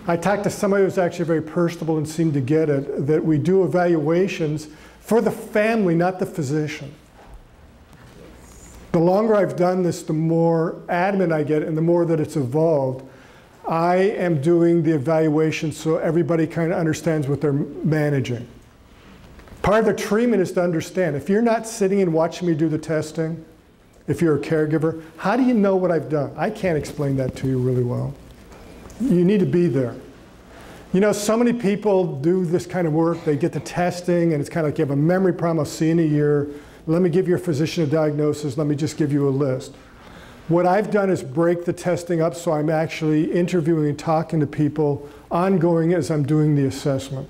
I talked to somebody who was actually very personable and seemed to get it, that we do evaluations for the family, not the physician. The longer I've done this, the more adamant I get and the more that it's evolved. I am doing the evaluation so everybody kind of understands what they're managing. Part of the treatment is to understand. If you're not sitting and watching me do the testing, if you're a caregiver, how do you know what I've done? I can't explain that to you really well. You need to be there. You know, so many people do this kind of work. They get the testing, and it's kind of like you have a memory problem. I'll see you in a year. Let me give your physician a diagnosis. Let me just give you a list. What I've done is break the testing up so I'm actually interviewing and talking to people ongoing as I'm doing the assessment.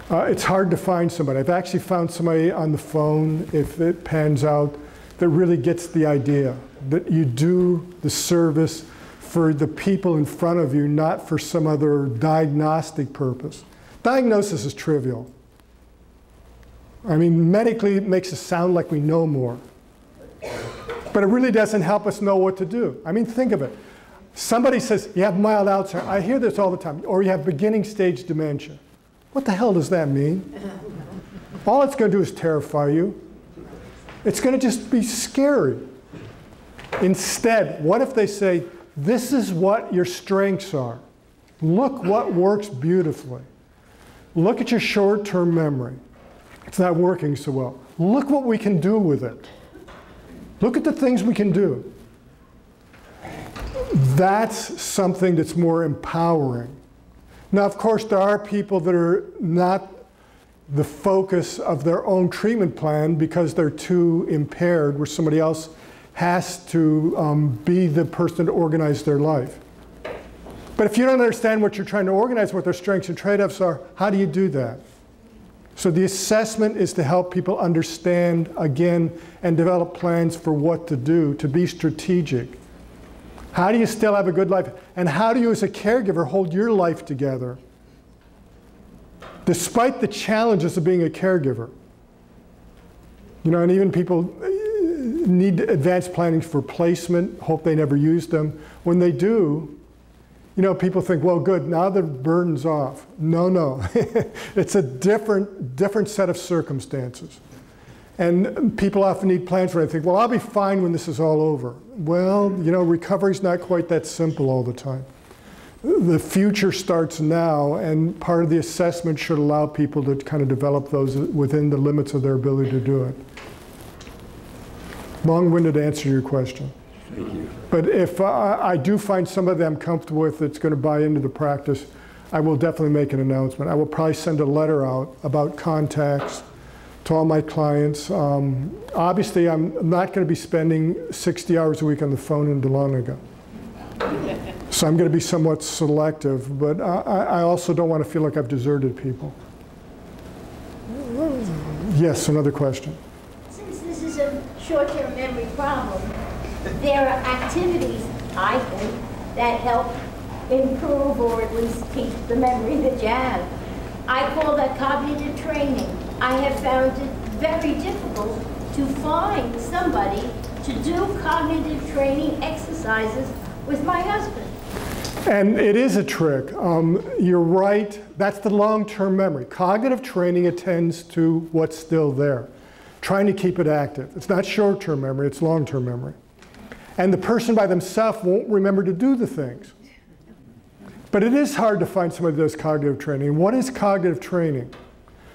It's hard to find somebody. I've actually found somebody on the phone, if it pans out, that really gets the idea that you do the service for the people in front of you, not for some other diagnostic purpose. Diagnosis is trivial. I mean, medically it makes us sound like we know more. But it really doesn't help us know what to do. I mean, think of it. Somebody says, you have mild Alzheimer's. I hear this all the time. Or you have beginning stage dementia. What the hell does that mean? All it's going to do is terrify you. It's going to just be scary. Instead, what if they say, this is what your strengths are. Look what works beautifully. Look at your short-term memory. It's not working so well. Look what we can do with it. Look at the things we can do. That's something that's more empowering. Now, of course, there are people that are not the focus of their own treatment plan because they're too impaired, where somebody else has to be the person to organize their life. But if you don't understand what you're trying to organize, what their strengths and trade-offs are, how do you do that? So the assessment is to help people understand, again, and develop plans for what to do, to be strategic. How do you still have a good life? And how do you, as a caregiver, hold your life together, despite the challenges of being a caregiver? You know, and even people need advanced planning for placement, hope they never use them. When they do, you know, people think, well, good, now the burden's off. No, no. It's a different set of circumstances. And people often need plans for it. They think, well, I'll be fine when this is all over. Well, you know, recovery's not quite that simple all the time. The future starts now, and part of the assessment should allow people to kind of develop those within the limits of their ability to do it. Long-winded answer to your question. Thank you. But if I do find somebody that I'm comfortable with that's going to buy into the practice, I will definitely make an announcement. I will probably send a letter out about contacts to all my clients. Obviously, I'm not going to be spending 60 hours a week on the phone in Dahlonega. So I'm going to be somewhat selective, but I also don't want to feel like I've deserted people. Yes, another question. Since this is a short-term memory problem, there are activities, I think, that help improve or at least keep the memory that you have. I call that cognitive training. I have found it very difficult to find somebody to do cognitive training exercises with my husband. And it is a trick. You're right. That's the long-term memory. Cognitive training attends to what's still there, trying to keep it active. It's not short-term memory, it's long-term memory. And the person by themselves won't remember to do the things. But it is hard to find somebody that does cognitive training. What is cognitive training?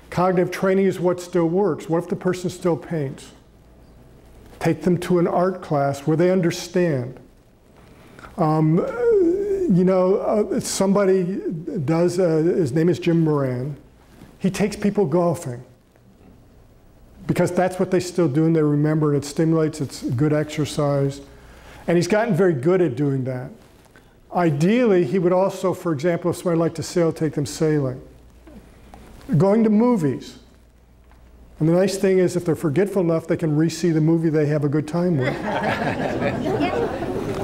Cognitive training is what still works. What if the person still paints? Take them to an art class where they understand. You know, somebody does, his name is Jim Moran. He takes people golfing because that's what they still do and they remember, and it stimulates, it's good exercise. And he's gotten very good at doing that. Ideally, he would also, for example, if somebody liked to sail, take them sailing. Going to movies. And the nice thing is, if they're forgetful enough, they can re-see the movie they have a good time with.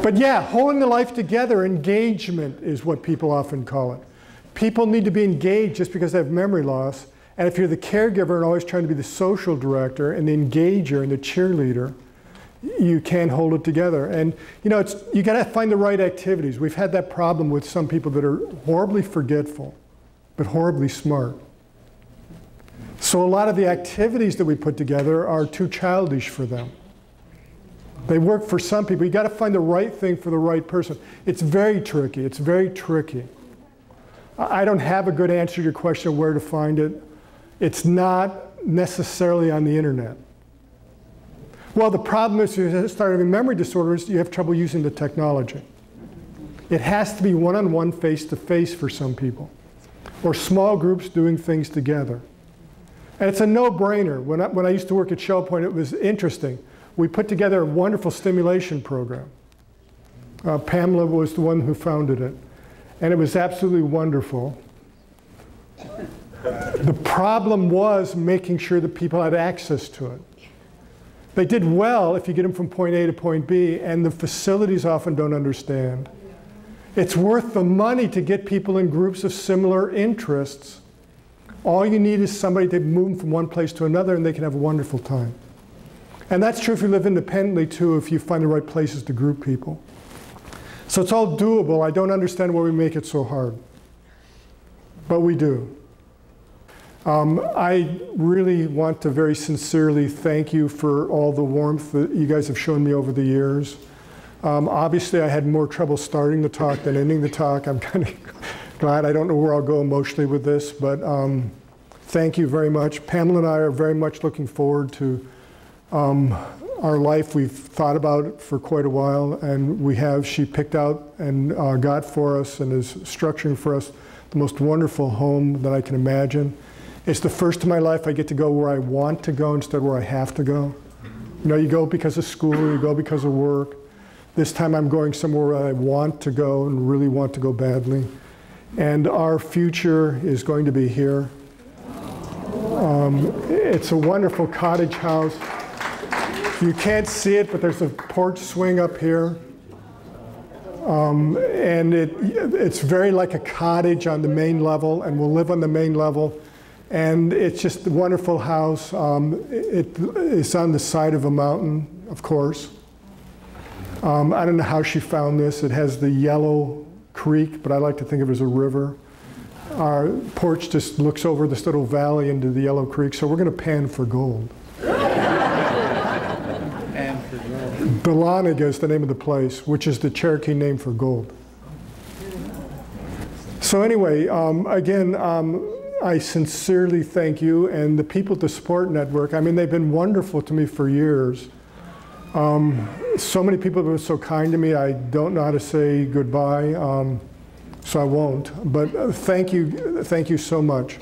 But yeah, holding the life together, engagement is what people often call it. People need to be engaged just because they have memory loss. And if you're the caregiver and always trying to be the social director and the engager and the cheerleader, you can't hold it together. And you know, you got to find the right activities. We've had that problem with some people that are horribly forgetful, but horribly smart. So a lot of the activities that we put together are too childish for them. They work for some people. You got to find the right thing for the right person. It's very tricky. It's very tricky. I don't have a good answer to your question of where to find it. It's not necessarily on the internet. Well, the problem is, if you start having memory disorders, you have trouble using the technology. It has to be one-on-one, face-to-face for some people, or small groups doing things together. And it's a no-brainer. When I used to work at Shell Point, it was interesting. We put together a wonderful stimulation program. Pamela was the one who founded it, and it was absolutely wonderful. The problem was making sure that people had access to it. They did well if you get them from point A to point B, and the facilities often don't understand. It's worth the money to get people in groups of similar interests. All you need is somebody to move them from one place to another, and they can have a wonderful time. And that's true if you live independently, too, if you find the right places to group people. So it's all doable. I don't understand why we make it so hard. But we do. I really want to very sincerely thank you for all the warmth that you guys have shown me over the years. Obviously, I had more trouble starting the talk than ending the talk. I'm kind of glad. I don't know where I'll go emotionally with this, but thank you very much. Pamela and I are very much looking forward to our life. We've thought about it for quite a while, and we have. She picked out and got for us and is structuring for us the most wonderful home that I can imagine. It's the first in my life I get to go where I want to go instead of where I have to go. You know, you go because of school, you go because of work. This time I'm going somewhere where I want to go and really want to go badly. And our future is going to be here. It's a wonderful cottage house. You can't see it, but there's a porch swing up here. And it's very like a cottage on the main level, and we'll live on the main level. And it's just a wonderful house. It's on the side of a mountain, of course. I don't know how she found this. It has the yellow creek, but I like to think of it as a river. Our porch just looks over this little valley into the yellow creek, so we're going to pan for gold. Pan for gold. Belaniga is the name of the place, which is the Cherokee name for gold. So anyway, again, I sincerely thank you and the people at the Support Network. I mean, they've been wonderful to me for years. So many people have been so kind to me, I don't know how to say goodbye, so I won't. But thank you so much.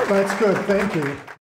That's good, thank you.